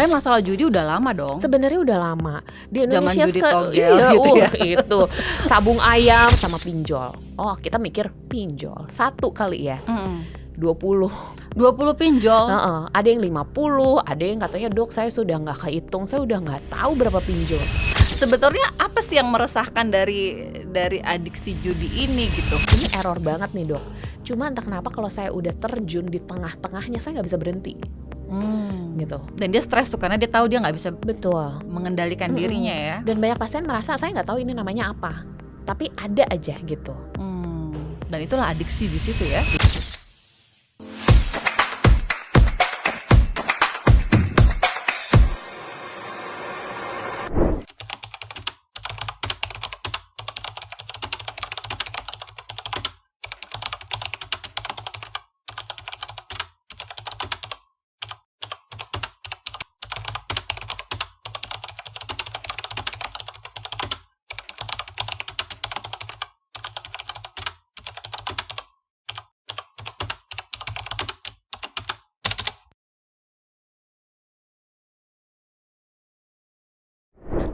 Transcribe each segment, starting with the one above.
Tapi masalah judi udah lama dong. Sebenarnya udah lama di Zaman Indonesia. judi togel gitu ya. Itu sabung ayam sama pinjol. Oh, kita mikir pinjol satu kali ya. 20 pinjol. Ada yang 50, ada yang katanya dok saya sudah nggak kehitung, saya udah nggak tahu berapa pinjol. Sebetulnya apa sih yang meresahkan dari adiksi judi ini gitu? Ini error banget nih dok. Cuma entah kenapa kalau saya udah terjun di tengah-tengahnya saya nggak bisa berhenti. Gitu. Dan dia stres tuh karena dia tahu dia nggak bisa mengendalikan dirinya ya. Dan banyak pasien merasa saya nggak tahu ini namanya apa, tapi ada aja gitu. Dan itulah adiksi di situ ya.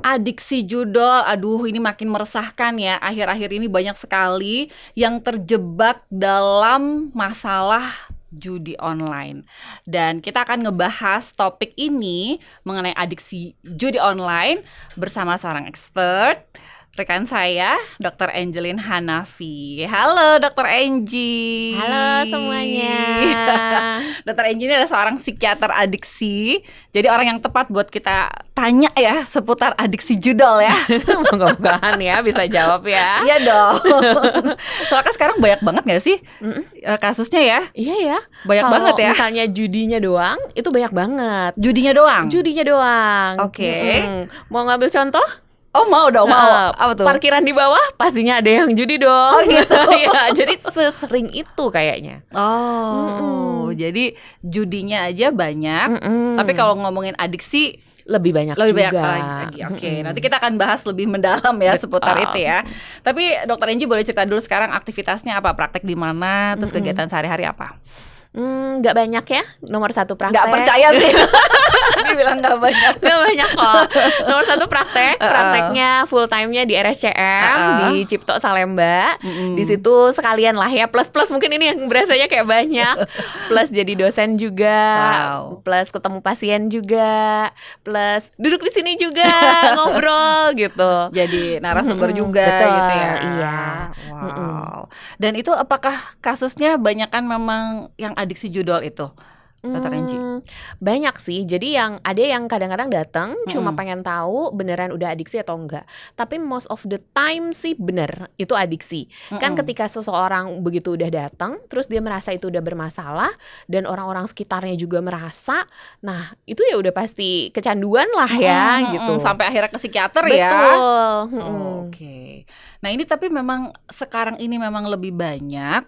Adiksi judol, aduh ini makin meresahkan ya. Akhir-akhir ini banyak sekali yang terjebak dalam masalah judi online. Dan kita akan ngebahas topik ini mengenai adiksi judi online bersama seorang expert, rekan saya, Dr. Angelin Hanafi. Halo Dr. Angie. Halo semuanya. Dr. Angie ini adalah seorang psikiater adiksi. Jadi orang yang tepat buat kita tanya ya seputar adiksi judol ya. Moga-mogahan ya bisa jawab ya. Iya dong. Soalnya sekarang banyak banget gak sih kasusnya ya? Iya ya. Banyak Kalo banget ya. Misalnya judinya doang, itu banyak banget. Judinya doang? Judinya doang. Oke. Mau ngambil contoh? Oh mau dong, mau. Apa tuh? Parkiran di bawah pastinya ada yang judi dong. Oh gitu. Ya, jadi sesering itu kayaknya. Jadi judinya aja banyak. Tapi kalau ngomongin adiksi lebih banyak juga. lagi. Oke, nanti kita akan bahas lebih mendalam ya seputar itu ya. Tapi Dokter Angie boleh cerita dulu sekarang aktivitasnya apa? Praktek di mana? Terus kegiatan sehari-hari apa? Nggak banyak ya, nomor 1 praktek. Nggak percaya sih. Dia bilang nggak banyak. Nggak banyak kok. Nomor 1 prakteknya full time-nya di RSCM di Cipto Salemba. Di situ sekalian lah ya, plus mungkin ini yang berasanya kayak banyak. Plus jadi dosen juga, plus ketemu pasien juga, plus duduk di sini juga ngobrol gitu. Jadi narasumber juga gitu ya. Iya. Wow. Dan itu apakah kasusnya banyak kan memang yang adiksi judol itu, Dr. Angie? Banyak sih. Jadi ada yang kadang-kadang datang cuma pengen tahu beneran udah adiksi atau enggak. Tapi most of the time sih bener itu adiksi. Kan ketika seseorang begitu udah datang, terus dia merasa itu udah bermasalah dan orang-orang sekitarnya juga merasa, nah itu ya udah pasti kecanduan lah ya gitu. Sampai akhirnya ke psikiater ya. Betul. Oke. Nah ini tapi memang sekarang ini memang lebih banyak.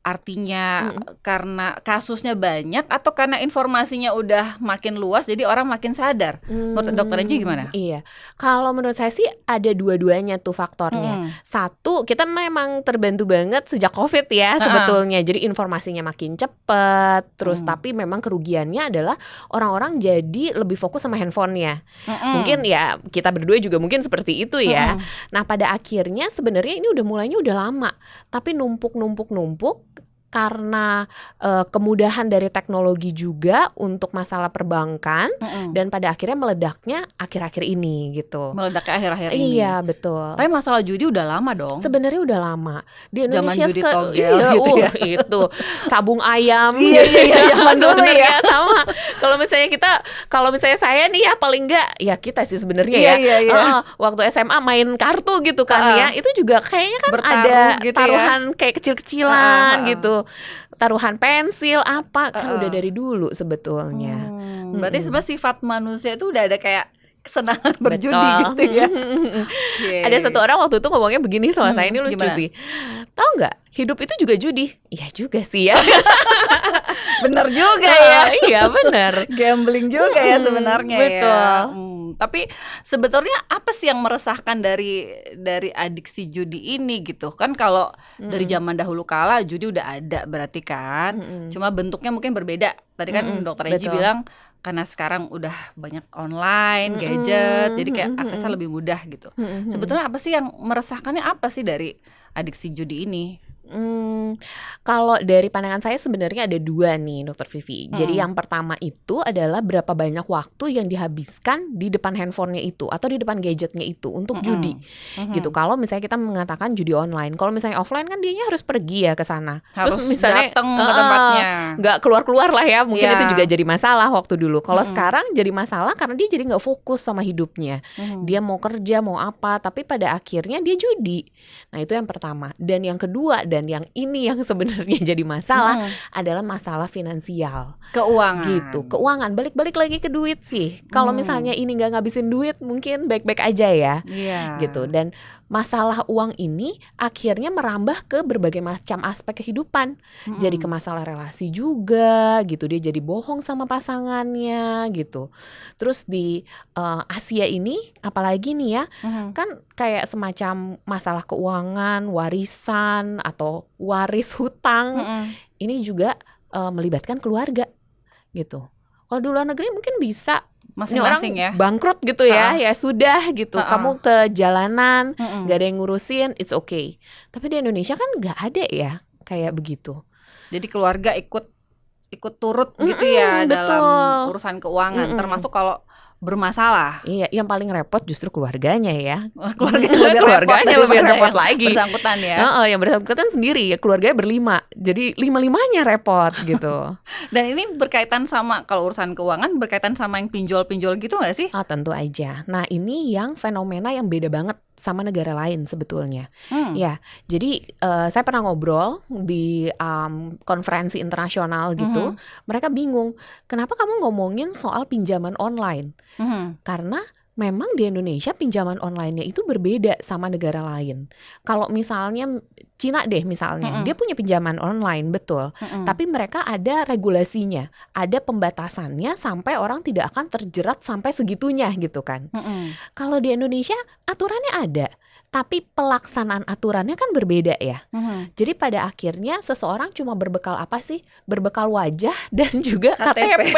Artinya karena kasusnya banyak atau karena informasinya udah makin luas jadi orang makin sadar? Menurut Dokter Angie gimana? Iya, kalau menurut saya sih ada dua-duanya tuh faktornya. Satu, kita memang terbantu banget sejak COVID ya sebetulnya. Jadi informasinya makin cepat. Terus tapi memang kerugiannya adalah orang-orang jadi lebih fokus sama handphonenya. Mungkin ya kita berdua juga mungkin seperti itu ya. Nah pada akhirnya sebenarnya ini mulainya udah lama. Tapi numpuk karena kemudahan dari teknologi juga untuk masalah perbankan dan pada akhirnya meledaknya akhir-akhir ini gitu. Meledaknya akhir-akhir ini. Iya betul. Tapi masalah judi udah lama dong. Sebenarnya udah lama di Indonesia. Zaman judi togel gitu ya. Itu sabung ayam. Iya zaman dulu ya. Sama. Kalau misalnya saya nih ya paling enggak ya kita sih sebenarnya ya. Waktu SMA main kartu gitu kan ya. Itu juga kayaknya kan ada gitu taruhan kayak kecil-kecilan gitu. Taruhan pensil apa kan udah dari dulu sebetulnya. Berarti sebenarnya sifat manusia itu udah ada kayak kesenangan berjudi gitu ya. Ada satu orang waktu itu ngomongnya begini sama saya, ini lucu sih. Tahu nggak? Hidup itu juga judi. Iya juga sih ya. Bener juga ya. Iya bener. Gambling juga ya sebenarnya. Betul. Tapi sebetulnya apa sih yang meresahkan dari adiksi judi ini gitu? Kan kalau dari zaman dahulu kala judi udah ada berarti kan. Cuma bentuknya mungkin berbeda. Tadi kan Dokter Angie bilang karena sekarang udah banyak online, gadget, jadi kayak aksesnya lebih mudah gitu. Sebetulnya apa sih yang meresahkannya, apa sih dari adiksi judi ini? Kalau dari pandangan saya sebenarnya ada dua nih, Dokter Vivi. Jadi yang pertama itu adalah berapa banyak waktu yang dihabiskan di depan handphonenya itu atau di depan gadgetnya itu untuk judi, gitu. Kalau misalnya kita mengatakan judi online, kalau misalnya offline kan dianya harus pergi ya ke sana. Harus Terus misalnya datang ke tempatnya. nggak keluar-keluar lah ya, mungkin Iya. itu juga jadi masalah waktu dulu. Kalau sekarang jadi masalah karena dia jadi nggak fokus sama hidupnya. Dia mau kerja, mau apa, tapi pada akhirnya dia judi. Nah itu yang pertama. Dan yang kedua, dan yang ini yang sebenarnya jadi masalah adalah masalah finansial, Keuangan. gitu. Keuangan, balik-balik lagi ke duit sih. Kalau misalnya ini nggak ngabisin duit, mungkin baik-baik aja ya, Iya. gitu. Dan masalah uang ini akhirnya merambah ke berbagai macam aspek kehidupan. Jadi ke masalah relasi juga, gitu. Dia jadi bohong sama pasangannya, gitu. Terus di Asia ini, apalagi nih ya, kan kayak semacam masalah keuangan, warisan atau waris hutang. Ini juga melibatkan keluarga, gitu. Kalau di luar negeri mungkin bisa ini orang Masing-masing ya. bangkrut gitu ya, ya sudah gitu. Kamu ke jalanan, nggak ada yang ngurusin, it's okay. Tapi di Indonesia kan nggak ada ya kayak begitu. Jadi keluarga ikut turut gitu ya dalam betul. urusan keuangan, termasuk kalau bermasalah. Iya, yang paling repot justru keluarganya ya. Keluarganya lebih repot lagi. Bersangkutan ya. Yang bersangkutan sendiri ya, keluarganya berlima. Jadi 5-5-nya repot gitu. Dan ini berkaitan sama, kalau urusan keuangan berkaitan sama yang pinjol-pinjol gitu nggak sih? Oh, tentu aja. Nah, ini yang fenomena yang beda banget sama negara lain sebetulnya. Ya, jadi saya pernah ngobrol di konferensi internasional gitu. Mereka bingung, kenapa kamu ngomongin soal pinjaman online? Karena memang di Indonesia pinjaman online-nya itu berbeda sama negara lain. Kalau misalnya Cina deh misalnya, dia punya pinjaman online, betul. Tapi mereka ada regulasinya, ada pembatasannya sampai orang tidak akan terjerat sampai segitunya gitu kan. Kalau di Indonesia aturannya ada, tapi pelaksanaan aturannya kan berbeda ya. Jadi pada akhirnya seseorang cuma berbekal apa sih? Berbekal wajah dan juga KTP.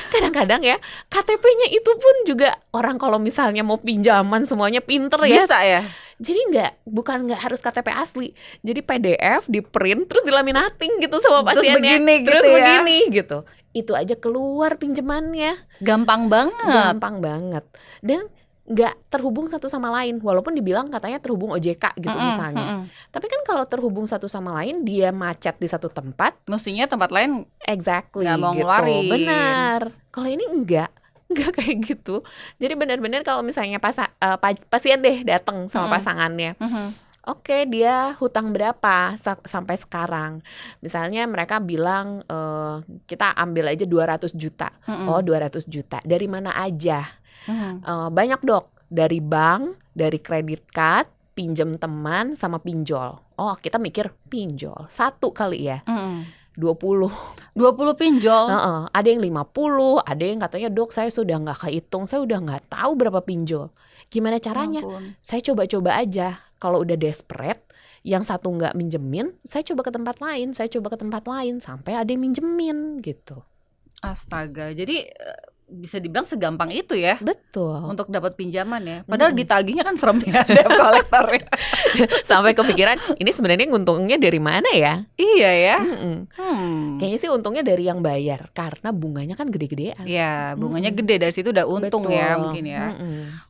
Kadang-kadang ya KTP-nya itu pun juga orang kalau misalnya mau pinjaman semuanya pinter ya. Bisa ya. Jadi bukan nggak harus KTP asli. Jadi PDF di print terus dilaminating gitu sama pasiennya. Terus begini gitu. Itu aja keluar pinjamannya. Gampang banget. Dan nggak terhubung satu sama lain, walaupun dibilang katanya terhubung OJK gitu misalnya. Tapi kan kalau terhubung satu sama lain, dia macet di satu tempat, mestinya tempat lain exactly nggak mau gitu. ngeluarin. Benar. Kalau ini enggak kayak gitu. Jadi benar-benar kalau misalnya pasien deh datang sama pasangannya. Oke, dia hutang berapa sampai sekarang? Misalnya mereka bilang kita ambil aja 200 juta. Oh, 200 juta. Dari mana aja? Banyak dok, dari bank, dari kredit card, pinjam teman, sama pinjol. Oh, kita mikir pinjol, satu kali ya, 20 pinjol. Ada yang 50, ada yang katanya dok saya sudah nggak kehitung, saya udah nggak tahu berapa pinjol. Gimana caranya? Saya coba-coba aja, kalau udah desperate, yang satu nggak minjemin, saya coba ke tempat lain, sampai ada yang minjemin gitu. Astaga, jadi bisa dibilang segampang itu ya. Betul. Untuk dapat pinjaman ya. Padahal ditagihnya kan serem ya, debt collector ya. Sampai kepikiran, ini sebenarnya untungnya dari mana ya? Iya ya. Kayaknya sih untungnya dari yang bayar, karena bunganya kan gede-gedean. Iya, bunganya gede, dari situ udah untung. Betul. Ya mungkin ya.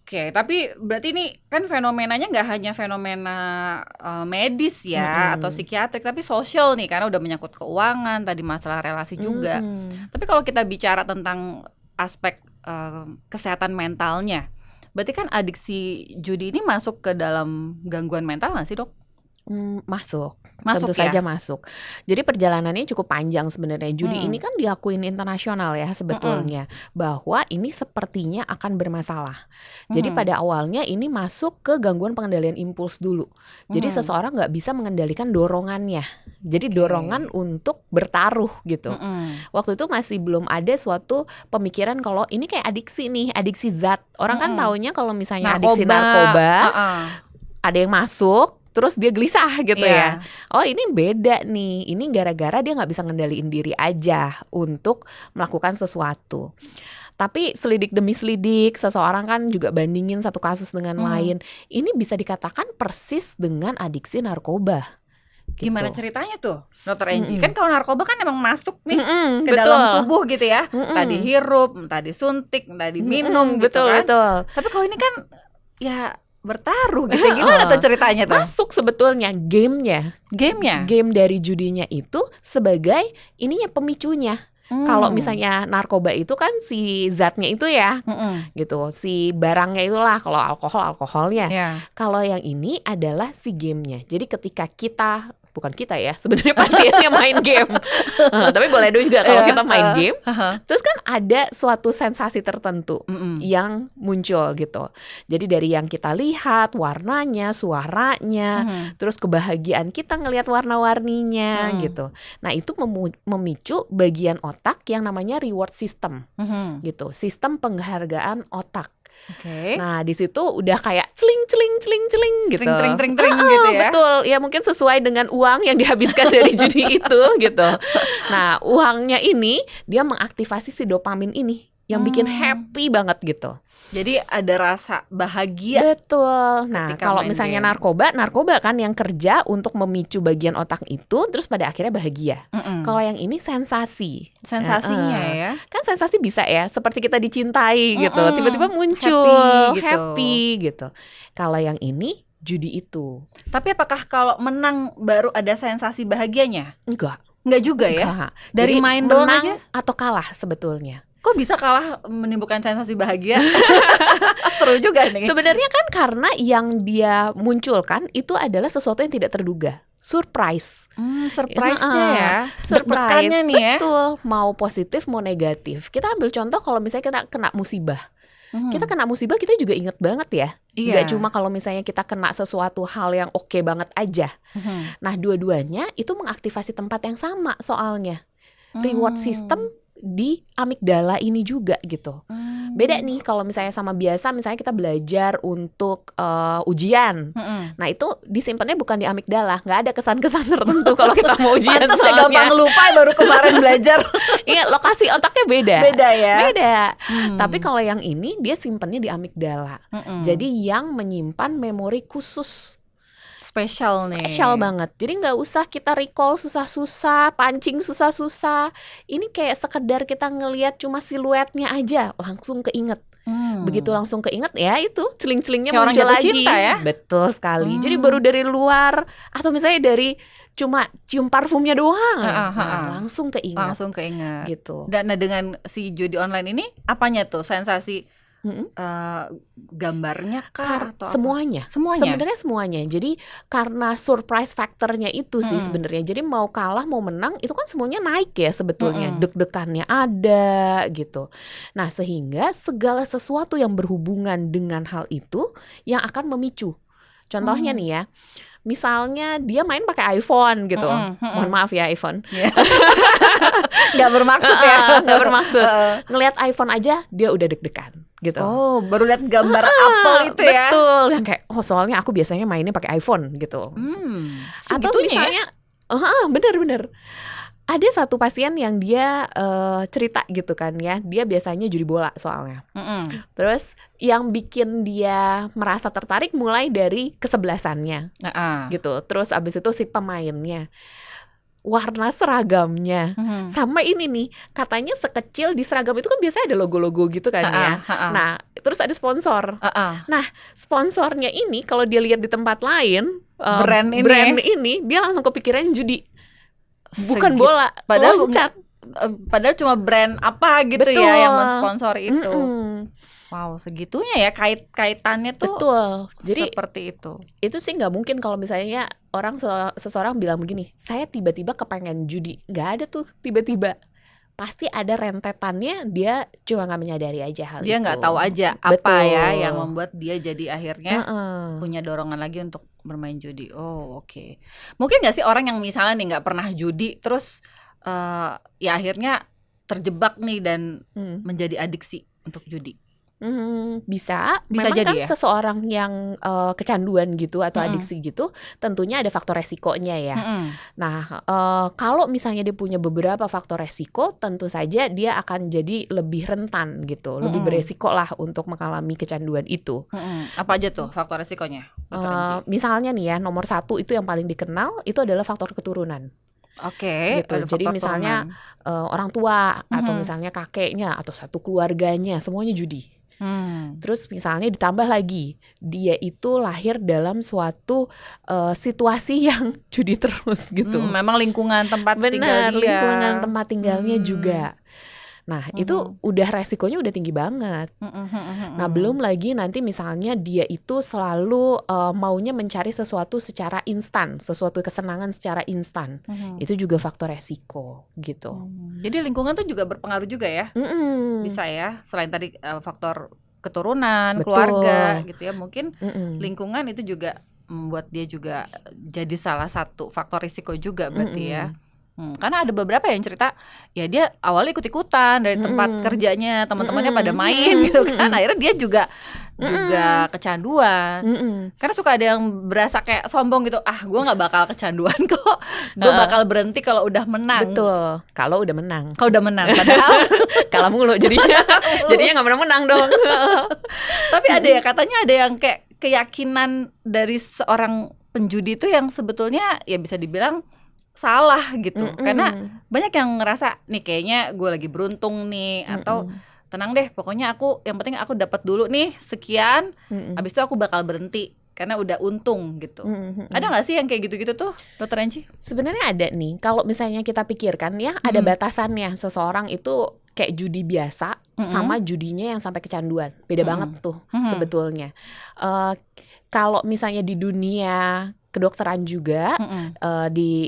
Oke, tapi berarti ini kan fenomenanya nggak hanya fenomena medis ya atau psikiatrik, tapi sosial nih, karena udah menyangkut keuangan, tadi masalah relasi juga. Tapi kalau kita bicara tentang aspek kesehatan mentalnya, berarti kan adiksi judi ini masuk ke dalam gangguan mental nggak sih dok? Masuk tentu ya? Saja masuk. Jadi perjalanannya cukup panjang sebenarnya. Judi ini kan diakuin internasional ya sebetulnya, bahwa ini sepertinya akan bermasalah. Jadi pada awalnya ini masuk ke gangguan pengendalian impuls dulu. Jadi seseorang nggak bisa mengendalikan dorongannya. Jadi dorongan untuk bertaruh gitu. Waktu itu masih belum ada suatu pemikiran kalau ini kayak adiksi nih, adiksi zat. Orang kan taunya kalau misalnya adiksi narkoba, ada yang masuk, terus dia gelisah gitu Iya. ya. Oh ini beda nih, ini gara-gara dia nggak bisa ngendaliin diri aja untuk melakukan sesuatu. Tapi selidik demi selidik, seseorang kan juga bandingin satu kasus dengan lain. Ini bisa dikatakan persis dengan adiksi narkoba. Gitu. Gimana ceritanya tuh, Dokter Angie? Mm-mm. Kan kalau narkoba kan emang masuk nih ke betul. dalam tubuh gitu ya. Mm-mm. Entah dihirup, entah disuntik, entah diminum gitu betul, kan. betul. Tapi kalau ini kan ya bertaruh gitu. Gimana tuh ceritanya tuh? Masuk sebetulnya gamenya. Gamenya? Game dari judinya itu sebagai ininya pemicunya. Kalau misalnya narkoba itu kan si zatnya itu ya, gitu, si barangnya itulah. Kalau alkoholnya. Ya. Kalau yang ini adalah si gamenya. Jadi ketika bukan kita ya, sebenarnya pasiennya main game. Tapi boleh juga kalau kita main game. Terus kan ada suatu sensasi tertentu yang muncul gitu. Jadi dari yang kita lihat, warnanya, suaranya, terus kebahagiaan kita ngelihat warna-warninya gitu. Nah itu memicu bagian otak yang namanya reward system gitu. Sistem penghargaan otak. Oke. Nah di situ udah kayak celing gitu. Tring gitu ya. Betul, ya mungkin sesuai dengan uang yang dihabiskan dari judi itu gitu. Nah uangnya ini dia mengaktifasi si dopamin ini yang bikin happy banget gitu. Jadi ada rasa bahagia. Betul. Nah ketika kalau main misalnya game. narkoba kan yang kerja untuk memicu bagian otak itu, terus pada akhirnya bahagia. Kalau yang ini sensasi. Sensasinya ya. Kan sensasi bisa ya, seperti kita dicintai gitu, tiba-tiba muncul happy gitu. Kalau yang ini judi itu. Tapi apakah kalau menang baru ada sensasi bahagianya? Enggak juga ya? Enggak. Dari Jadi main doang menang aja? atau kalah sebetulnya. Kok bisa kalah menimbulkan sensasi bahagia? Seru juga nih. Sebenarnya kan karena yang dia munculkan itu adalah sesuatu yang tidak terduga. Surprise. Surprise-nya ya. Surprise. Deg-degannya nih ya. Betul. Mau positif mau negatif. Kita ambil contoh kalau misalnya kita kena musibah. Kita kena musibah kita juga inget banget ya. Iya. Gak cuma kalau misalnya kita kena sesuatu hal yang oke banget aja. Nah dua-duanya itu mengaktifasi tempat yang sama soalnya. Reward system di amigdala ini juga gitu. Beda nih kalau misalnya sama biasa, misalnya kita belajar untuk ujian. Nah itu disimpannya bukan di amigdala, nggak ada kesan-kesan tertentu kalau kita mau ujian. Pantes soalnya. gampang lupa baru kemarin belajar. Iya, lokasi otaknya beda. Beda ya. Beda. Tapi kalau yang ini dia simpannya di amigdala. Jadi yang menyimpan memori khusus. Spesial nih. Spesial banget. Jadi nggak usah kita recall susah-susah, pancing susah-susah. Ini kayak sekedar kita ngelihat cuma siluetnya aja langsung keinget. Begitu langsung keinget ya itu celing-celingnya kayak muncul orang jatuh lagi. cinta ya? Betul sekali. Jadi baru dari luar atau misalnya dari cuma cium parfumnya doang, langsung keinget. Langsung keinget. Gitu. Dan dengan si judi online ini apanya tuh sensasi? Gambarnya kah atau semuanya. Sebenarnya semuanya. Jadi karena surprise factornya itu sih sebenarnya. Jadi mau kalah mau menang itu kan semuanya naik ya sebetulnya. Deg-degannya ada gitu. Nah sehingga segala sesuatu yang berhubungan dengan hal itu yang akan memicu. Contohnya nih ya, misalnya dia main pakai iPhone gitu. Mohon maaf ya iPhone. Nggak bermaksud ya. Nggak bermaksud. Ngelihat iPhone aja dia udah deg-degan gitu. Oh, baru lihat gambar apel itu ya. Betul. Yang kayak soalnya aku biasanya mainnya pakai iPhone gitu. Atau misalnya bener-bener ada satu pasien yang dia cerita gitu kan ya. Dia biasanya judi bola soalnya. Terus yang bikin dia merasa tertarik mulai dari kesebelasannya gitu. Terus abis itu si pemainnya, warna seragamnya, sama ini nih katanya sekecil di seragam itu kan biasanya ada logo-logo gitu kan ya. Nah terus ada sponsor. Nah sponsornya ini kalau dia lihat di tempat lain brand ini dia langsung kepikiran judi. Bukan bola, padahal cuma brand apa gitu. Betul. Ya yang mensponsori itu. Wow, segitunya ya kaitannya tuh. Betul. Jadi seperti itu. Itu sih nggak mungkin kalau misalnya seseorang bilang begini, saya tiba-tiba kepengen judi. Nggak ada tuh tiba-tiba. Pasti ada rentetannya, dia cuma nggak menyadari aja hal itu. Dia nggak tahu aja apa ya yang membuat dia jadi akhirnya punya dorongan lagi untuk bermain judi. Oh oke. Mungkin nggak sih orang yang misalnya nih nggak pernah judi, terus ya akhirnya terjebak nih dan menjadi adiksi untuk judi. Bisa. Bisa Memang jadi kan ya? seseorang yang kecanduan gitu atau Mm-mm. adiksi gitu, tentunya ada faktor resikonya ya. Mm-mm. Nah, kalau misalnya dia punya beberapa faktor resiko, tentu saja dia akan jadi lebih rentan gitu, lebih Mm-mm. beresiko lah untuk mengalami kecanduan itu. Mm-mm. Apa aja tuh faktor resikonya, Dokter Anji? Misalnya nih ya, nomor satu itu yang paling dikenal itu adalah faktor keturunan Oke, gitu. ada Jadi faktor misalnya turunan. orang tua atau Mhm. misalnya kakeknya atau satu keluarganya semuanya judi. Hmm. Terus misalnya ditambah lagi dia itu lahir dalam suatu situasi yang judi terus gitu. Memang lingkungan tempat tinggal Bener, dia. lingkungan tempat tinggalnya juga. Nah, itu udah resikonya udah tinggi banget. Nah, belum lagi nanti misalnya dia itu selalu maunya mencari sesuatu secara instan, sesuatu kesenangan secara instan. Itu juga faktor resiko gitu. Jadi lingkungan tuh juga berpengaruh juga ya? Bisa ya, selain tadi faktor keturunan, Betul. keluarga gitu ya, mungkin lingkungan itu juga membuat dia juga jadi salah satu faktor risiko juga berarti ya. Karena ada beberapa yang cerita ya dia awalnya ikut-ikutan dari tempat kerjanya, teman-temannya pada main gitu kan, akhirnya dia juga kecanduan. Karena suka ada yang berasa kayak sombong gitu, gue nggak bakal kecanduan kok, gue bakal berhenti kalau udah menang. Betul, kalau udah menang. Kalau udah menang, padahal kalah mulu jadinya nggak pernah menang dong. Tapi ada ya, katanya ada yang kayak keyakinan dari seorang penjudi itu yang sebetulnya ya bisa dibilang salah gitu. Karena banyak yang ngerasa nih kayaknya gue lagi beruntung nih, atau tenang deh pokoknya yang penting aku dapat dulu nih sekian, habis itu aku bakal berhenti karena udah untung gitu. Ada nggak sih yang kayak gitu-gitu tuh, Dokter Anji? Sebenarnya ada nih. Kalau misalnya kita pikirkan ya, ada batasannya. Seseorang itu kayak judi biasa sama judinya yang sampai kecanduan. Beda banget tuh sebetulnya. Kalau misalnya di dunia kedokteran juga,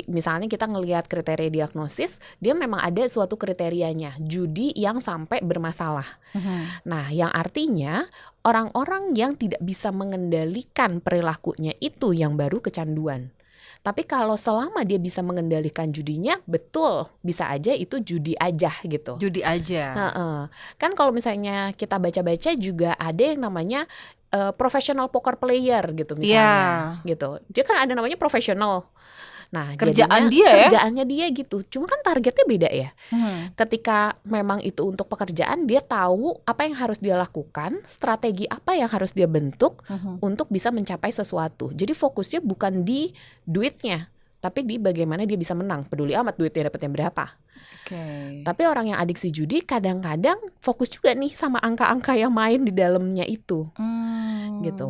misalnya kita ngelihat kriteria diagnosis, dia memang ada suatu kriterianya, judi yang sampai bermasalah. Nah, yang artinya orang-orang yang tidak bisa mengendalikan perilakunya itu yang baru kecanduan. Tapi kalau selama dia bisa mengendalikan judinya, betul, bisa aja itu judi aja gitu. Judi aja. Kan kalau misalnya kita baca-baca juga ada yang namanya professional poker player gitu misalnya, gitu. Dia kan ada namanya profesional. Nah, kerjaannya dia gitu. Cuma kan targetnya beda ya. Ketika memang itu untuk pekerjaan, dia tahu apa yang harus dia lakukan, strategi apa yang harus dia bentuk untuk bisa mencapai sesuatu. Jadi fokusnya bukan di duitnya, tapi di bagaimana dia bisa menang. Peduli amat duitnya dapatnya berapa. Tapi orang yang adiksi judi kadang-kadang fokus juga nih sama angka-angka yang main di dalamnya itu. Gitu.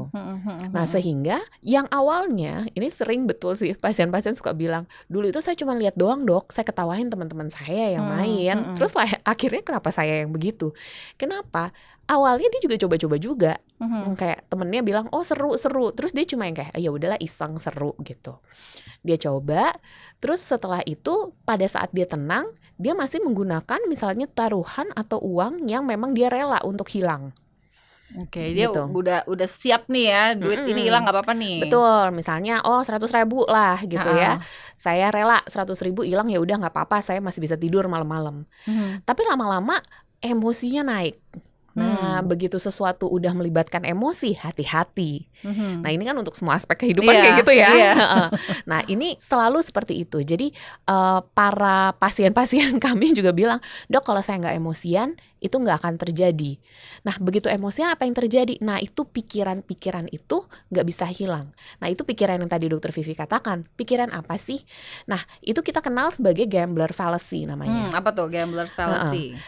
Nah, sehingga yang awalnya ini sering betul sih pasien-pasien suka bilang, dulu itu saya cuma lihat doang dok, saya ketawain teman-teman saya yang main, terus lah akhirnya kenapa saya yang begitu? Kenapa? Awalnya dia juga coba-coba juga, kayak temennya bilang oh seru, terus dia cuma yang kayak ya udahlah iseng seru gitu. Dia coba, terus setelah itu pada saat dia tenang, dia masih menggunakan misalnya taruhan atau uang yang memang dia rela untuk hilang. Dia gitu. udah siap nih ya, duit ini hilang nggak apa-apa nih. Betul, misalnya 100.000 lah gitu ya. Saya rela 100.000 hilang, ya udah nggak apa-apa, saya masih bisa tidur malam-malam. Tapi lama-lama emosinya naik. Nah, begitu sesuatu udah melibatkan emosi, hati-hati. Nah, ini kan untuk semua aspek kehidupan kayak gitu ya. Nah, ini selalu seperti itu. Jadi para pasien-pasien kami juga bilang, dok kalau saya nggak emosian, itu nggak akan terjadi. Nah, begitu emosian apa yang terjadi? Nah, itu pikiran-pikiran itu nggak bisa hilang. Nah, itu pikiran yang tadi dokter Vivi katakan. Pikiran apa sih? Nah, itu kita kenal sebagai gambler fallacy namanya. Apa tuh gambler fallacy?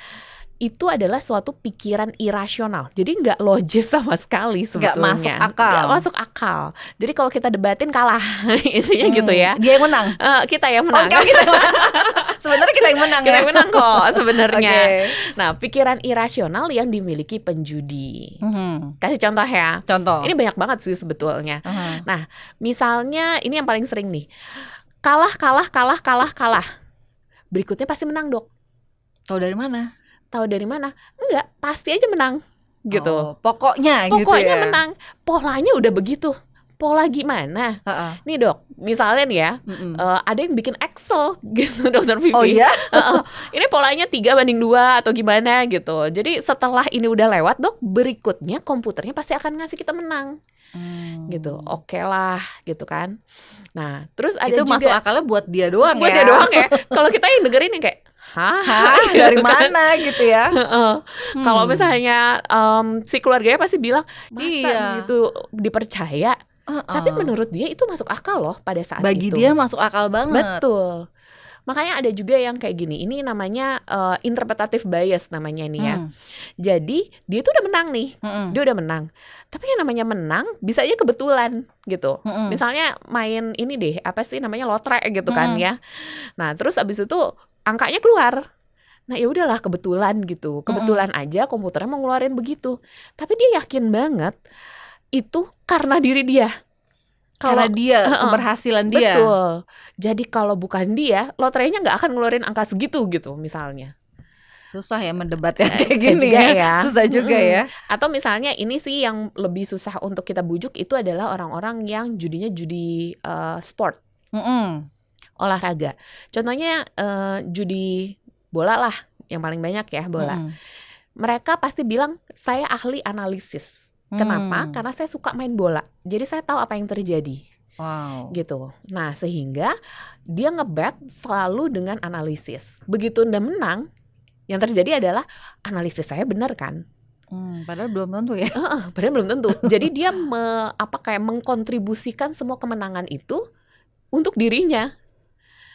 Itu adalah suatu pikiran irasional. Jadi nggak logis sama sekali sebetulnya. Nggak masuk akal. Jadi kalau kita debatin kalah. Intinya gitu ya. Dia yang menang? Kita yang menang. Sebenarnya kita yang menang. Kita yang menang kok sebenarnya. Nah, pikiran irasional yang dimiliki penjudi. Kasih contoh ya. Contoh. Ini banyak banget sih sebetulnya. Nah, misalnya ini yang paling sering nih. Kalah. Berikutnya pasti menang, dok. Tahu dari mana? Enggak, pasti aja menang gitu. Pokoknya gitu ya. Menang. Polanya udah begitu. pola gimana? Heeh. Nih dok, misalnya nih ya, ada yang bikin Excel gitu dokter Vivi. Oh iya? Ini polanya 3:2 atau gimana gitu. Jadi setelah ini udah lewat dok, berikutnya komputernya pasti akan ngasih kita menang. Gitu, oke lah gitu kan. Nah terus ada Itu juga masuk akalnya buat dia doang buat ya? dia doang ya. Kalau kita yang dengerin yang kayak hah Dari mana gitu ya? Kalau misalnya si keluarganya pasti bilang masa Iya. gitu dipercaya. Tapi menurut dia itu masuk akal loh pada saat Bagi itu. dia masuk akal banget. Betul. Makanya ada juga yang kayak gini. Ini namanya interpretative bias namanya nih ya. Jadi dia tuh udah menang nih. Dia udah menang. Tapi yang namanya menang bisa aja kebetulan gitu. Misalnya main ini deh, apa sih namanya lotre gitu kan ya. Nah, terus abis itu angkanya keluar. Nah, ya udahlah kebetulan gitu. Kebetulan aja komputernya mau ngeluarin begitu. Tapi dia yakin banget itu karena diri dia. Karena dia, keberhasilan dia. Betul. Jadi kalau bukan dia, lotrenya nggak akan ngeluarin angka segitu gitu misalnya. Susah ya mendebat ya kayak Susah gini juga ya. Susah juga ya. Atau misalnya ini sih yang lebih susah untuk kita bujuk itu adalah orang-orang yang judinya judi sport, olahraga. Contohnya judi bola lah, yang paling banyak ya bola. Mereka pasti bilang saya ahli analisis. Kenapa? Karena saya suka main bola. Jadi saya tahu apa yang terjadi. Wow. Gitu. Nah, sehingga dia ngebet selalu dengan analisis. Begitu udah menang, yang terjadi adalah analisis saya benar kan? Padahal belum tentu ya. Padahal belum tentu. Jadi dia kayak mengkontribusikan semua kemenangan itu untuk dirinya.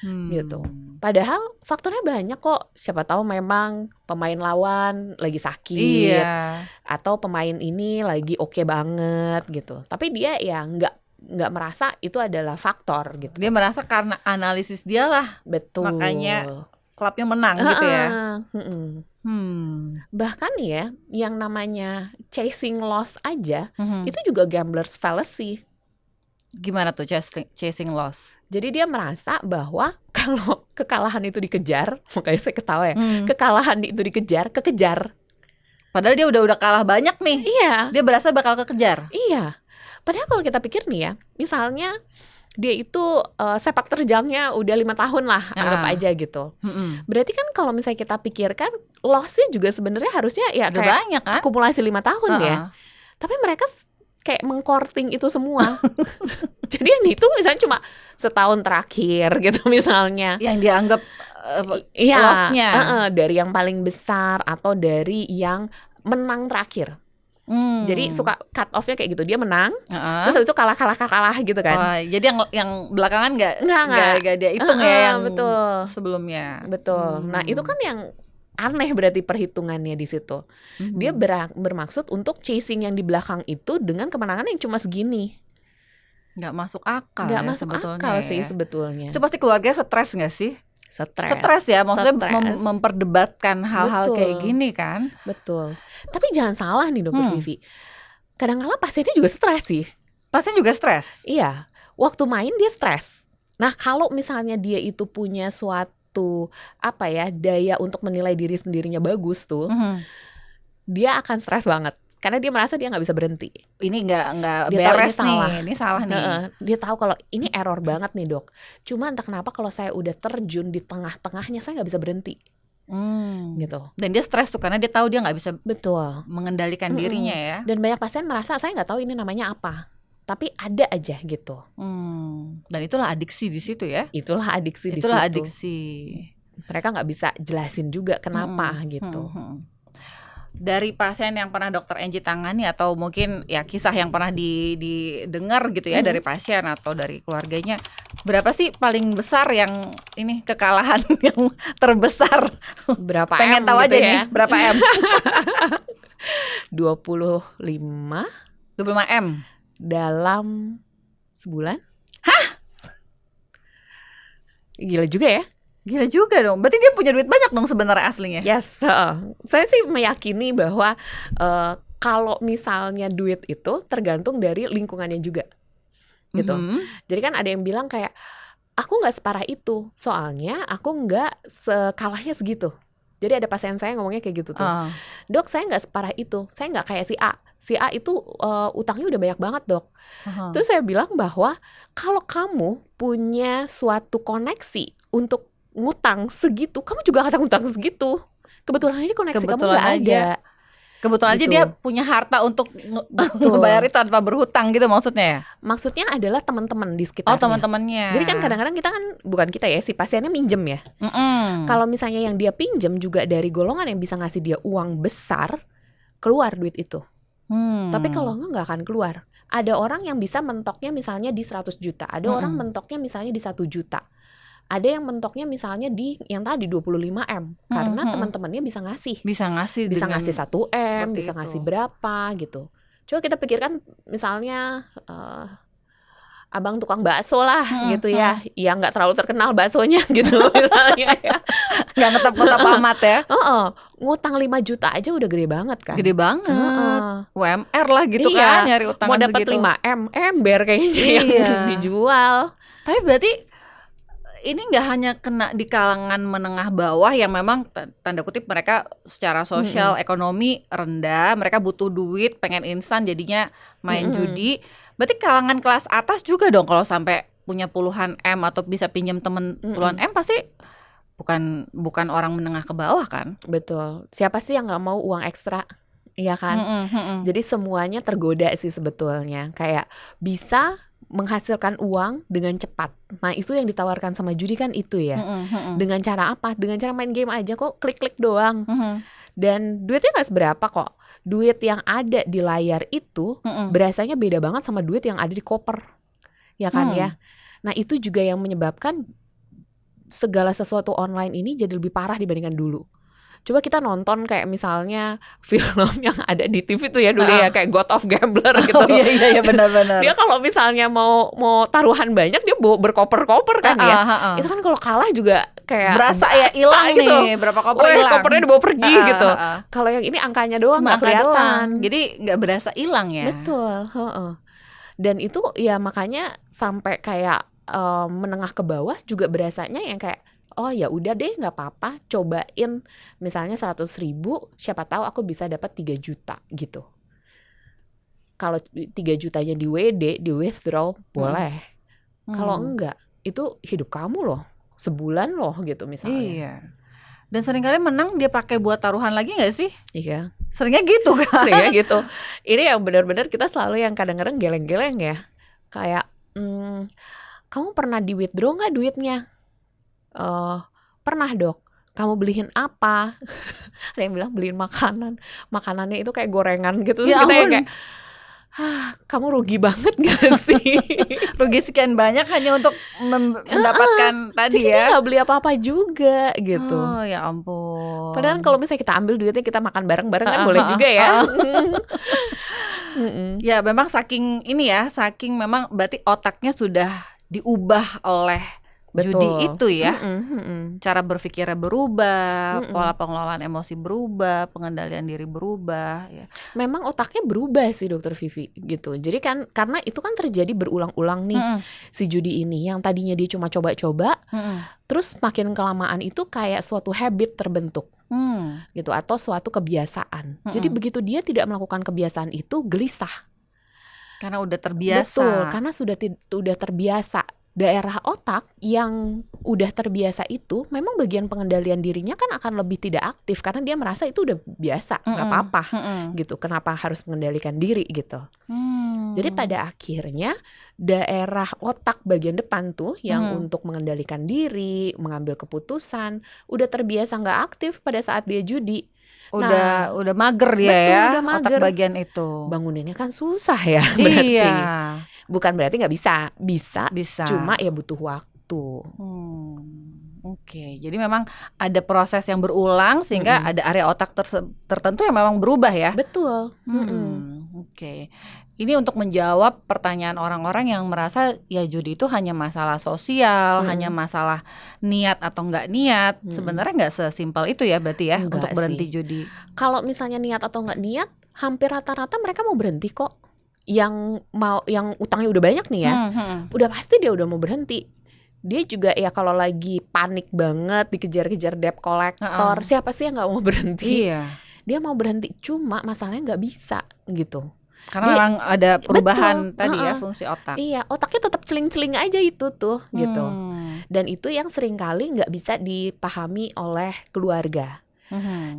Gitu. Padahal faktornya banyak kok. Siapa tahu memang pemain lawan lagi sakit, atau pemain ini lagi oke banget gitu. Tapi dia ya nggak merasa itu adalah faktor gitu. Dia merasa karena analisis dia lah. Betul. Makanya klubnya menang gitu ya. Bahkan ya yang namanya chasing loss aja itu juga gambler's fallacy. Gimana tuh chasing loss? Jadi dia merasa bahwa kalau kekalahan itu dikejar, makanya saya ketawa ya, kekalahan itu kekejar. Padahal dia udah kalah banyak nih. Iya. Dia berasa bakal kekejar. Iya. Padahal kalau kita pikir nih ya, misalnya dia itu sepak terjangnya udah 5 tahun lah, anggap aja gitu. Berarti kan kalau misalnya kita pikirkan loss-nya juga sebenarnya harusnya ya udah kayak banyak kan? akumulasi 5 tahun ya. Tapi mereka kayak mengkorting itu semua. Jadi yang itu misalnya cuma setahun terakhir gitu misalnya. Yang dianggap loss-nya. Dari yang paling besar atau dari yang menang terakhir. Jadi suka cut off-nya kayak gitu. Dia menang, terus habis itu kalah gitu kan. Jadi yang belakangan nggak dia hitung ya yang betul. sebelumnya. Betul. Nah itu kan yang aneh berarti perhitungannya di situ. Dia bermaksud untuk chasing yang di belakang itu dengan kemenangan yang cuma segini. Nggak masuk akal. Nggak masuk akal sih sebetulnya. Itu pasti keluarga stres nggak sih? Stres ya, maksudnya memperdebatkan hal-hal kayak gini kan. Betul. Tapi jangan salah nih dokter Vivi. Kadang-kadang pasiennya juga stres sih. Pasien juga stres? Iya. Waktu main dia stres. Nah kalau misalnya dia itu punya suatu daya untuk menilai diri sendirinya bagus tuh, dia akan stres banget. Karena dia merasa dia nggak bisa berhenti. Ini nggak beres nih, ini salah nih. Dia tahu kalau ini error banget nih dok. Cuma entah kenapa kalau saya udah terjun di tengah-tengahnya saya nggak bisa berhenti. Gitu. Dan dia stres tuh karena dia tahu dia nggak bisa mengendalikan dirinya ya. Dan banyak pasien merasa saya nggak tahu ini namanya apa. Tapi ada aja gitu. Dan itulah adiksi di situ ya. Itulah adiksi di situ. Itulah adiksi. Mereka nggak bisa jelasin juga kenapa gitu. Dari pasien yang pernah dokter Angie tangani atau mungkin ya kisah yang pernah didengar gitu ya dari pasien atau dari keluarganya, berapa sih paling besar yang ini kekalahan yang terbesar? Berapa Pengen M tahu gitu aja ya? nih berapa M? 25 M dalam sebulan. Hah? Gila juga ya. Gila juga dong. Berarti dia punya duit banyak dong sebenarnya aslinya. Yes. Saya sih meyakini bahwa kalau misalnya duit itu tergantung dari lingkungannya juga. Gitu. Jadi kan ada yang bilang kayak aku nggak separah itu. Soalnya aku nggak sekalahnya segitu. Jadi ada pasien saya ngomongnya kayak gitu tuh. Dok, saya nggak separah itu. Saya nggak kayak si A. si A itu utangnya udah banyak banget dok. Aha. Terus saya bilang bahwa kalau kamu punya suatu koneksi untuk ngutang segitu, kamu juga akan ngutang segitu. Kebetulan aja koneksi kamu Kebetulan nggak aja. ada. Kebetulan aja Gitu. dia punya harta untuk Betul. ngebayar itu tanpa berhutang gitu maksudnya ya? Maksudnya adalah teman-teman di Oh, sekitarnya. teman-temannya. Jadi kan kadang-kadang kita kan, bukan kita ya, si pasiennya minjem ya. Kalau misalnya yang dia pinjem juga dari golongan yang bisa ngasih dia uang besar, keluar duit itu. Tapi kalau nggak akan keluar. Ada orang yang bisa mentoknya misalnya di 100 juta. Ada orang mentoknya misalnya di 1 juta. Ada yang mentoknya misalnya di yang tadi 25M. Karena teman-temannya bisa ngasih. bisa ngasih Bisa dengan ngasih 1M, seperti bisa itu. ngasih berapa gitu. Coba kita pikirkan misalnya abang tukang bakso lah gitu ya, yang nggak terlalu terkenal baksonya gitu misalnya ya. nggak ngetap-ngetap amat ya. Ngutang 5 juta aja udah gede banget kan. Gede banget. UMR lah gitu Iya, kan, nyari utangan mau dapat segitu. 5M, ember kayaknya yang Iya. dijual. Tapi berarti ini nggak hanya kena di kalangan menengah bawah yang memang tanda kutip mereka secara sosial ekonomi rendah, mereka butuh duit, pengen instan jadinya main judi. Berarti kalangan kelas atas juga dong kalau sampai punya puluhan M atau bisa pinjam temen puluhan M, pasti bukan orang menengah ke bawah kan? Betul. Siapa sih yang nggak mau uang ekstra? Iya kan? Jadi semuanya tergoda sih sebetulnya. Kayak bisa menghasilkan uang dengan cepat. Nah itu yang ditawarkan sama judi kan itu ya. Dengan cara apa? Dengan cara main game aja kok, klik-klik doang. Dan duitnya gak seberapa kok. Duit yang ada di layar itu berasanya beda banget sama duit yang ada di koper. Ya kan ya. Nah itu juga yang menyebabkan segala sesuatu online ini jadi lebih parah dibandingkan dulu. Coba kita nonton kayak misalnya film yang ada di TV tuh ya dulu ya, kayak God of Gambler gitu. Oh iya benar-benar. Dia kalau misalnya mau taruhan banyak dia berkoper-koper kan ya. Itu kan kalau kalah juga kayak berasa ya hilang gitu. nih, berapa koper Wah, hilang. kopernya dibawa pergi gitu. Kalau yang ini angkanya doang Cuma nggak kelihatan. doang. Jadi nggak berasa hilang ya. Betul. Dan itu ya makanya sampai kayak menengah ke bawah juga berasanya yang kayak oh ya udah deh nggak apa-apa, cobain misalnya 100.000, siapa tahu aku bisa dapat 3 juta gitu. Kalau 3 jutanya di WD, di withdraw boleh. Kalau enggak, itu hidup kamu loh, sebulan loh gitu misalnya. Iya. Dan seringkali menang dia pakai buat taruhan lagi nggak sih? Iya. Seringnya gitu kan? Seringnya gitu. Ini yang benar-benar kita selalu yang kadang-kadang geleng-geleng ya. Kayak kamu pernah di withdraw nggak duitnya? Pernah dok. Kamu beliin apa? Ada yang bilang beliin makanan. Makanannya itu kayak gorengan gitu. Terus Ya kita yang ampun. kayak kamu rugi banget gak sih? Rugi sekian banyak hanya untuk mendapatkan tadi Jadi dia ya. gak beli apa-apa juga gitu. Oh ya ampun. Padahal kalau misalnya kita ambil duitnya kita makan bareng-bareng kan boleh juga ya. Ya memang saking ini ya, saking memang berarti otaknya sudah diubah oleh judi itu ya. Cara berpikirnya berubah, pola pengelolaan emosi berubah, pengendalian diri berubah ya. Memang otaknya berubah sih Dokter Vivi gitu. Jadi kan karena itu kan terjadi berulang-ulang nih si judi ini. Yang tadinya dia cuma coba-coba, terus makin kelamaan itu kayak suatu habit terbentuk gitu atau suatu kebiasaan. Jadi begitu dia tidak melakukan kebiasaan itu gelisah. Karena udah terbiasa. Betul, karena sudah terbiasa. Daerah otak yang udah terbiasa itu memang bagian pengendalian dirinya kan akan lebih tidak aktif karena dia merasa itu udah biasa, nggak apa-apa gitu. Kenapa harus mengendalikan diri gitu? Jadi pada akhirnya daerah otak bagian depan tuh yang untuk mengendalikan diri, mengambil keputusan, udah terbiasa nggak aktif pada saat dia judi. Udah mager dia betul, ya, udah mager. otak bagian itu. Banguninnya kan susah ya berarti. Iya. Bukan berarti nggak bisa. Cuma ya butuh waktu. Oke, jadi memang ada proses yang berulang sehingga ada area otak tertentu yang memang berubah ya. Betul. Oke. Ini untuk menjawab pertanyaan orang-orang yang merasa ya judi itu hanya masalah sosial, hanya masalah niat atau nggak niat. Sebenarnya nggak sesimpel itu ya berarti ya. Enggak untuk berhenti sih. judi. Kalau misalnya niat atau nggak niat, hampir rata-rata mereka mau berhenti kok. Yang utangnya udah banyak nih ya, udah pasti dia udah mau berhenti. Dia juga ya kalau lagi panik banget dikejar-kejar debt collector, siapa sih yang nggak mau berhenti? Iya. dia mau berhenti, cuma masalahnya nggak bisa gitu. Karena Dia- memang ada perubahan betul, tadi ya heeh. fungsi otak. Iya, otaknya tetap celing-celing aja itu tuh gitu. Dan itu yang seringkali nggak bisa dipahami oleh keluarga.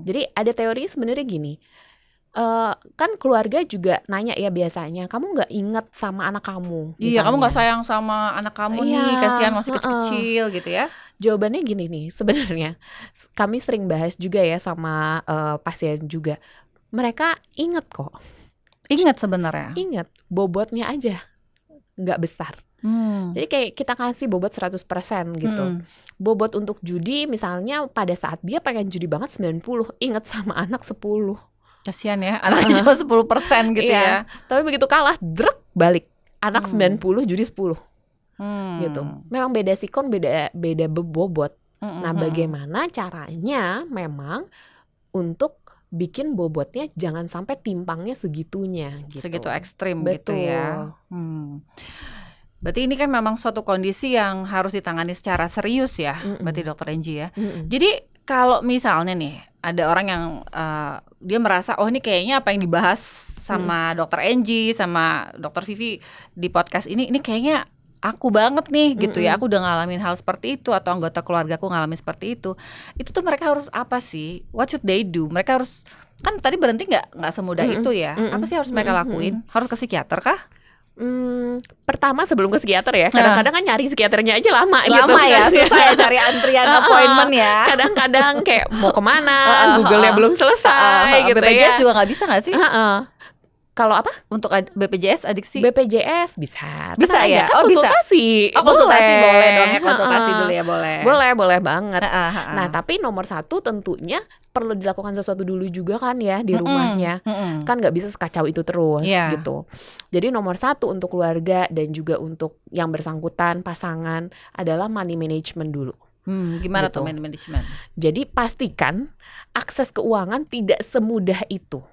Jadi ada teori sebenarnya gini, kan keluarga juga nanya ya biasanya, kamu nggak inget sama anak kamu? Iya, kamu nggak misalnya. sayang sama anak kamu Iya, nih, kasihan masih heeh. kecil-kecil gitu ya. Jawabannya gini nih, sebenarnya kami sering bahas juga ya sama pasien juga. Mereka inget kok, Ingat sebenarnya. inget bobotnya aja nggak besar. Jadi kayak kita kasih bobot 100% gitu. Bobot untuk judi misalnya pada saat dia pengen judi banget 90, inget sama anak 10. Kasihan ya, anaknya cuma 10% gitu Iya. ya. Tapi begitu kalah, drek balik. Anak 90, judi 10 gitu. Memang beda sikon, beda bobot. Nah, bagaimana caranya memang untuk bikin bobotnya jangan sampai timpangnya segitunya gitu. Segitu ekstrim Betul. gitu ya. Berarti ini kan memang suatu kondisi yang harus ditangani secara serius ya, berarti Dokter Angie ya. Jadi kalau misalnya nih ada orang yang dia merasa oh ini kayaknya apa yang dibahas sama Dokter Angie sama Dokter Vivi di podcast ini kayaknya aku banget nih gitu ya, aku udah ngalamin hal seperti itu atau anggota keluargaku ngalamin seperti itu tuh mereka harus apa sih? What should they do? Mereka harus, kan tadi berhenti nggak semudah itu ya. Apa sih harus mereka lakuin? Harus ke psikiater kah? Pertama sebelum ke psikiater ya, kadang-kadang kan nyari psikiaternya aja lama gitu. Lama ya, susah ya cari antrian appointment ya. Kadang-kadang kayak mau kemana, Google-nya belum selesai gitu BPJS ya. juga nggak bisa nggak sih? Kalau apa? Untuk BPJS adiksi? BPJS bisa. Bisa Tenang ya? aja, kan Oh, bisa. konsultasi. Konsultasi boleh dong ya, konsultasi dulu ya boleh. Boleh banget. Nah, Nah, tapi nomor satu tentunya perlu dilakukan sesuatu dulu juga kan ya di rumahnya. Kan nggak bisa sekacau itu terus gitu. Jadi nomor satu untuk keluarga dan juga untuk yang bersangkutan pasangan adalah money management dulu. Gimana gitu. tuh money management? Jadi pastikan akses keuangan tidak semudah itu.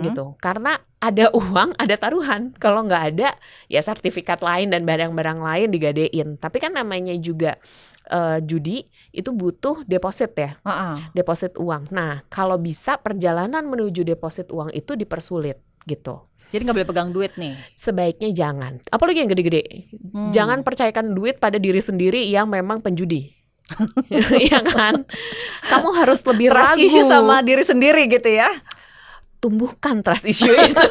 Gitu, karena ada uang, ada taruhan. Kalau nggak ada, ya sertifikat lain dan barang-barang lain digadein. Tapi kan namanya juga judi itu butuh deposit ya, deposit uang. Nah, kalau bisa perjalanan menuju deposit uang itu dipersulit gitu. Jadi nggak boleh pegang duit nih? Sebaiknya jangan. Apalagi yang gede-gede. Jangan percayakan duit pada diri sendiri yang memang penjudi. Iya kan? Kamu harus lebih Trust ragu. issue sama diri sendiri gitu ya? Tumbuhkan trust issue itu.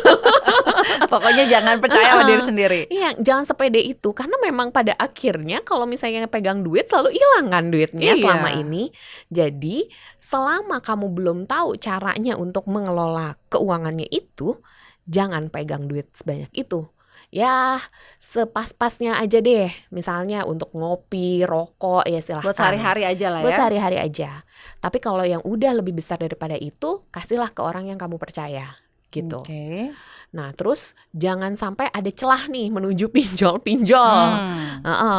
Pokoknya jangan percaya sama diri sendiri. Iya, jangan sepede itu. Karena memang pada akhirnya kalau misalnya pegang duit selalu hilang kan duitnya selama ini. Jadi selama kamu belum tahu caranya untuk mengelola keuangannya itu, jangan pegang duit sebanyak itu. Ya sepas-pasnya aja deh. Misalnya untuk ngopi, rokok, ya silahkan. Buat sehari-hari aja lah ya. Buat sehari-hari aja. Tapi kalau yang udah lebih besar daripada itu, kasihlah ke orang yang kamu percaya gitu. Nah terus jangan sampai ada celah nih menuju pinjol-pinjol.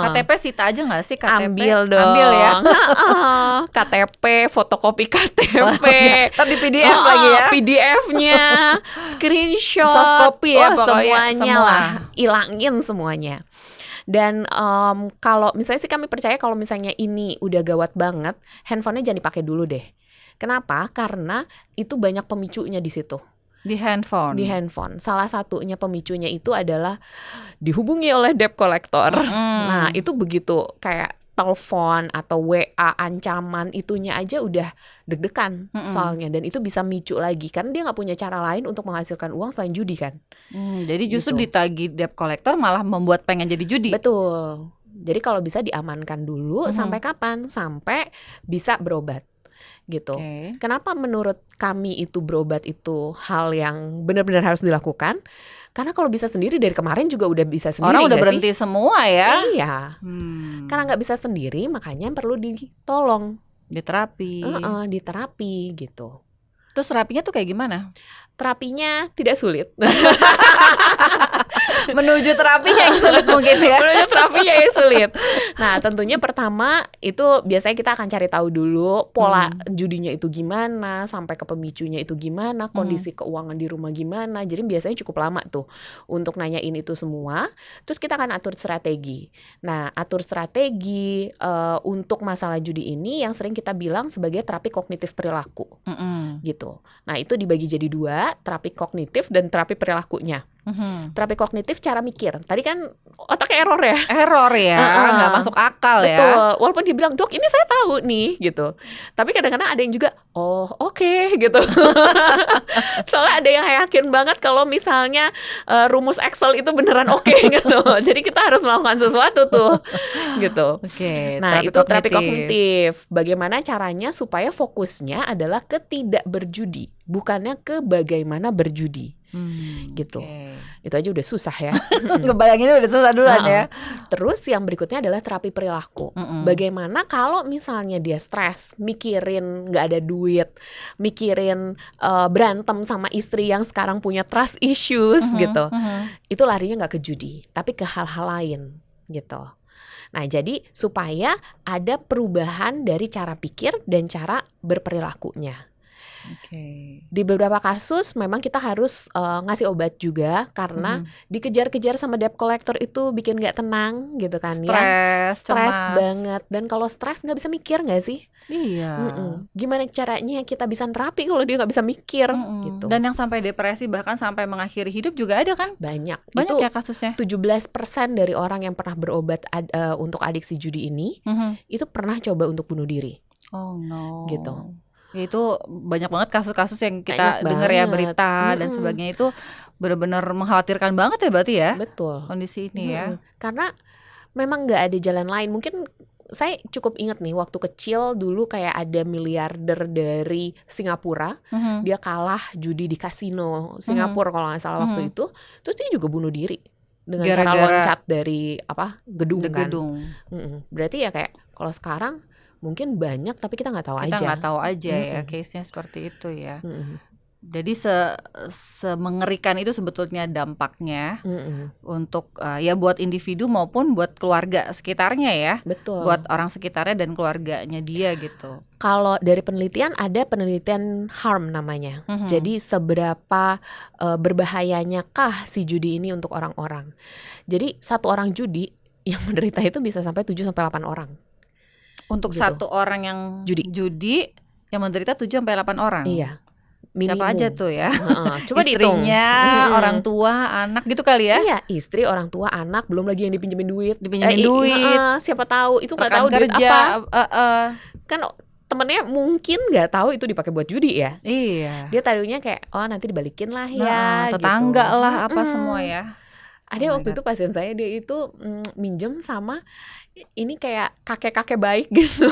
KTP sita aja nggak sih? KTP Ambil dong. Ambil ya. KTP, fotokopi KTP. Ntar di PDF lagi ya. PDF-nya, screenshot, Soft copy ya pokoknya. semuanya Semua. lah, ilangin semuanya. Dan kalau misalnya sih kami percaya kalau misalnya ini udah gawat banget, handphonenya jangan dipakai dulu deh. Kenapa? Karena itu banyak pemicunya di situ. Di handphone. Di handphone. Salah satunya pemicunya itu adalah dihubungi oleh debt collector. Nah, itu begitu kayak telepon atau WA ancaman itunya aja udah deg-degan soalnya, dan itu bisa micu lagi karena dia nggak punya cara lain untuk menghasilkan uang selain judi kan. Jadi justru Gitu. ditagih debt collector malah membuat pengen jadi judi. Betul. Jadi kalau bisa diamankan dulu sampai kapan? Sampai bisa berobat. Gitu. Kenapa menurut kami itu berobat itu hal yang benar-benar harus dilakukan? Karena kalau bisa sendiri dari kemarin juga udah bisa sendiri. Orang udah nggak berhenti semua ya. Iya. Karena nggak bisa sendiri, makanya perlu ditolong. Diterapi. Diterapi gitu. Terus terapinya tuh kayak gimana? Terapinya tidak sulit. Menuju terapinya yang sulit mungkin ya. Menuju terapinya yang sulit. Nah, tentunya pertama itu biasanya kita akan cari tahu dulu pola judinya itu gimana, sampai ke pemicunya itu gimana, kondisi keuangan di rumah gimana. Jadi biasanya cukup lama tuh untuk nanyain itu semua. Terus kita akan atur strategi. Nah, atur strategi untuk masalah judi ini yang sering kita bilang sebagai terapi kognitif perilaku. Gitu. Nah, itu dibagi jadi 2, terapi kognitif dan terapi perilakunya. Terapi kognitif cara mikir. Tadi kan otaknya error ya. Error ya, nggak masuk akal ya. Betul. Walaupun dia bilang, "Dok, ini saya tahu nih," gitu. Tapi kadang-kadang ada yang juga, "Oh, oke," gitu. Soalnya ada yang yakin banget kalau misalnya rumus Excel itu beneran oke gitu. Jadi kita harus melakukan sesuatu tuh, gitu. Oke, Nah, itu terapi kognitif. Bagaimana caranya supaya fokusnya adalah ke tidak berjudi, bukannya ke bagaimana berjudi. Gitu. Itu aja udah susah ya. Ngebayanginnya udah susah duluan ya. Terus yang berikutnya adalah terapi perilaku. Bagaimana kalau misalnya dia stres, mikirin nggak ada duit, mikirin berantem sama istri yang sekarang punya trust issues gitu. Itu larinya nggak ke judi, tapi ke hal-hal lain gitu. Nah, jadi supaya ada perubahan dari cara pikir dan cara berperilakunya. Di beberapa kasus memang kita harus ngasih obat juga karena dikejar-kejar sama debt collector itu bikin nggak tenang gitu kan. Stres banget. Dan kalau stres nggak bisa mikir nggak sih? Iya. Gimana caranya kita bisa nerapi kalau dia nggak bisa mikir gitu. Dan yang sampai depresi bahkan sampai mengakhiri hidup juga ada kan? Banyak itu ya kasusnya. 17% dari orang yang pernah berobat untuk adiksi judi ini itu pernah coba untuk bunuh diri. Oh no. Gitu. Ya, itu banyak banget kasus-kasus yang kita dengar ya, berita dan sebagainya. Itu benar-benar mengkhawatirkan banget ya berarti ya. Betul. Kondisi ini ya. Karena memang nggak ada jalan lain. Mungkin saya cukup ingat nih waktu kecil dulu kayak ada miliarder dari Singapura, dia kalah judi di kasino Singapura kalau nggak salah waktu itu, terus dia juga bunuh diri dengan cara loncat dari gedung kan. Berarti ya kayak kalau sekarang mungkin banyak tapi kita nggak tahu aja. Kita nggak tahu aja ya case-nya seperti itu ya. Jadi semengerikan itu sebetulnya dampaknya untuk ya buat individu maupun buat keluarga sekitarnya ya. Betul. Buat orang sekitarnya dan keluarganya dia gitu. Kalau dari penelitian ada penelitian harm namanya. Jadi seberapa berbahayanya kah si judi ini untuk orang-orang. Jadi satu orang judi yang menderita itu bisa sampai 7-8 orang. Untuk gitu. Satu orang yang judi yang menderita 7-8 orang. Iya. Minimum. Siapa aja tuh ya? Coba dihitung. Istrinya, orang tua, anak gitu kali ya? Iya, istri, orang tua, anak, belum lagi yang dipinjemin duit. Siapa tahu itu nggak tahu duit apa. Kan temennya mungkin nggak tahu itu dipakai buat judi ya. Iya. Dia taruhnya kayak nanti dibalikin lah ya. Tetangga gitu. lah apa semua ya. Ada waktu itu pasien saya dia itu minjem sama ini kayak kakek-kakek baik gitu.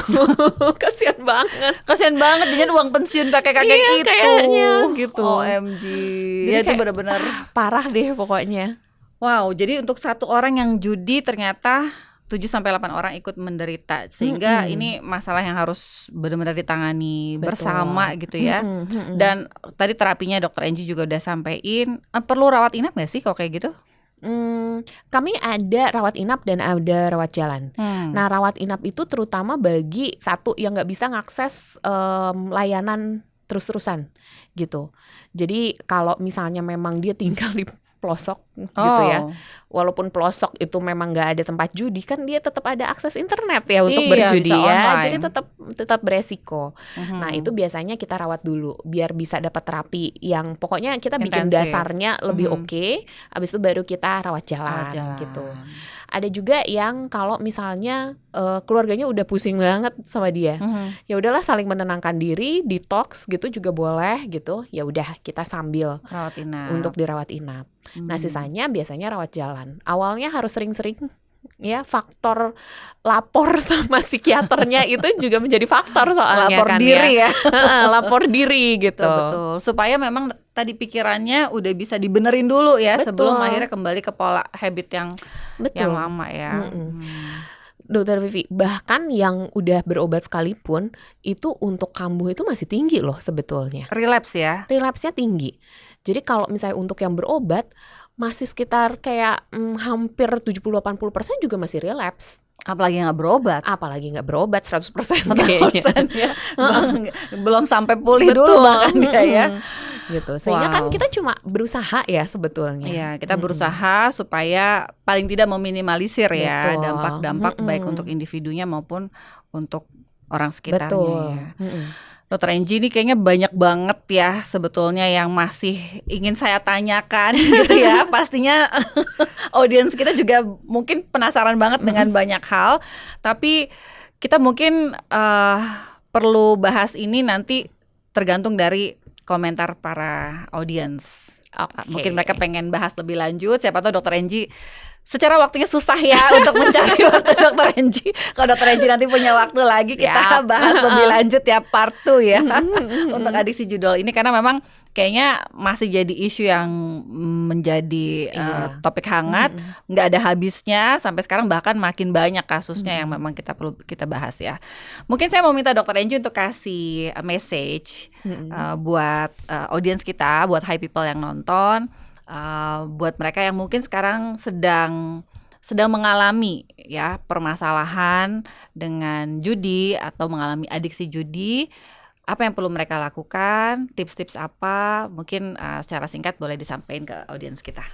Kasian banget jadi uang pensiun kakek-kakek itu kayaknya gitu. OMG. Ya itu benar-benar parah deh pokoknya. Wow, jadi untuk satu orang yang judi ternyata 7-8 orang ikut menderita. Sehingga ini masalah yang harus benar-benar ditangani bersama gitu ya. Dan tadi terapinya Dr. Angie juga udah sampein. Perlu rawat inap gak sih kalau kayak gitu? Kami ada rawat inap dan ada rawat jalan. Nah, rawat inap itu terutama bagi satu yang nggak bisa ngakses layanan terus-terusan gitu. Jadi kalau misalnya memang dia tinggal di pelosok gitu ya, walaupun pelosok itu memang nggak ada tempat judi, kan dia tetap ada akses internet ya untuk berjudi ya, jadi tetap beresiko. Nah itu biasanya kita rawat dulu biar bisa dapat terapi yang pokoknya kita bikin dasarnya lebih oke, habis itu baru kita rawat jalan gitu. Ada juga yang kalau misalnya keluarganya udah pusing banget sama dia, ya udahlah saling menenangkan diri, detox gitu juga boleh gitu. Ya udah kita sambil rawat inap. Untuk dirawat inap. Nah sisanya biasanya rawat jalan. Awalnya harus sering-sering ya, faktor lapor sama psikiaternya itu juga menjadi faktor soalnya lapor kan diri ya. Lapor diri gitu. Betul. Supaya memang tadi pikirannya udah bisa dibenerin dulu ya. Betul. Sebelum akhirnya kembali ke pola habit yang lama ya. Dokter Vivi, bahkan yang udah berobat sekalipun itu untuk kambuh itu masih tinggi loh sebetulnya. Relapse ya? Relapse-nya tinggi. Jadi kalau misalnya untuk yang berobat masih sekitar kayak hampir 70-80% juga masih relapse. Apalagi nggak berobat. Apalagi nggak berobat 100% 100% kayaknya. ya. Belum sampai pulih dulu bahkan dia ya. Gitu. Sehingga kan Wow. kita cuma berusaha ya sebetulnya. Iya, kita berusaha supaya paling tidak meminimalisir ya Betul. dampak-dampak baik untuk individunya maupun untuk orang sekitarnya Betul. ya. Dokter Angie ini kayaknya banyak banget ya sebetulnya yang masih ingin saya tanyakan gitu ya. Pastinya audiens kita juga mungkin penasaran banget dengan banyak hal. Tapi kita mungkin perlu bahas ini nanti tergantung dari komentar para audiens. Oke. Mungkin mereka pengen bahas lebih lanjut. Siapa tahu Dokter Angie secara waktunya susah ya untuk mencari waktu Dokter Angie. Kalau Dokter Angie nanti punya waktu lagi, kita bahas lebih lanjut ya part 2 ya untuk adiksi judul ini, karena memang kayaknya masih jadi isu yang menjadi topik hangat, nggak ada habisnya sampai sekarang, bahkan makin banyak kasusnya yang memang kita perlu kita bahas ya. Mungkin saya mau minta Dokter Angie untuk kasih message buat audiens kita, buat high people yang nonton. Buat mereka yang mungkin sekarang sedang mengalami ya permasalahan dengan judi atau mengalami adiksi judi, apa yang perlu mereka lakukan, tips-tips apa, mungkin secara singkat boleh disampaikan ke audiens kita.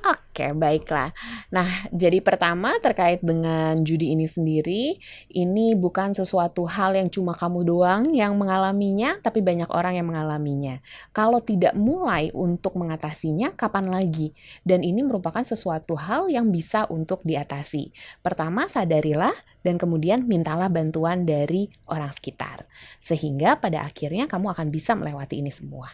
Oke, baiklah. Nah, jadi pertama terkait dengan judi ini sendiri, ini bukan sesuatu hal yang cuma kamu doang yang mengalaminya, tapi banyak orang yang mengalaminya. Kalau tidak mulai untuk mengatasinya, kapan lagi? Dan ini merupakan sesuatu hal yang bisa untuk diatasi. Pertama, sadarilah dan kemudian mintalah bantuan dari orang sekitar. Sehingga pada akhirnya kamu akan bisa melewati ini semua.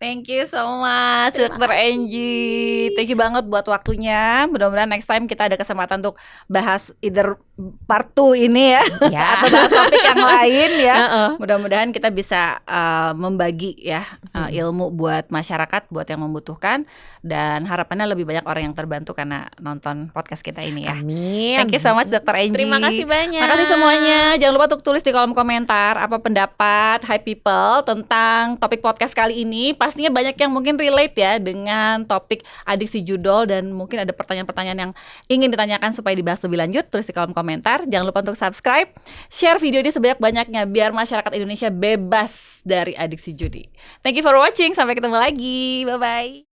Thank you so much Dokter Angie. Thank you banget buat waktunya. Mudah-mudahan next time kita ada kesempatan untuk bahas either part 2 ini ya, atau bahas topik yang lain ya. Mudah-mudahan kita bisa membagi ya ilmu buat masyarakat, buat yang membutuhkan, dan harapannya lebih banyak orang yang terbantu karena nonton podcast kita ini ya. Amin. Thank you so much Dokter Angie. Terima kasih banyak. Makasih semuanya. Jangan lupa untuk tulis di kolom komentar apa pendapat High People tentang topik podcast kali ini. Pastinya banyak yang mungkin relate ya dengan topik adiksi judul, dan mungkin ada pertanyaan-pertanyaan yang ingin ditanyakan supaya dibahas lebih lanjut. Tulis di kolom komentar. Jangan lupa untuk subscribe, share video ini sebanyak-banyaknya biar masyarakat Indonesia bebas dari adiksi judi. Thank you for watching. Sampai ketemu lagi. Bye-bye.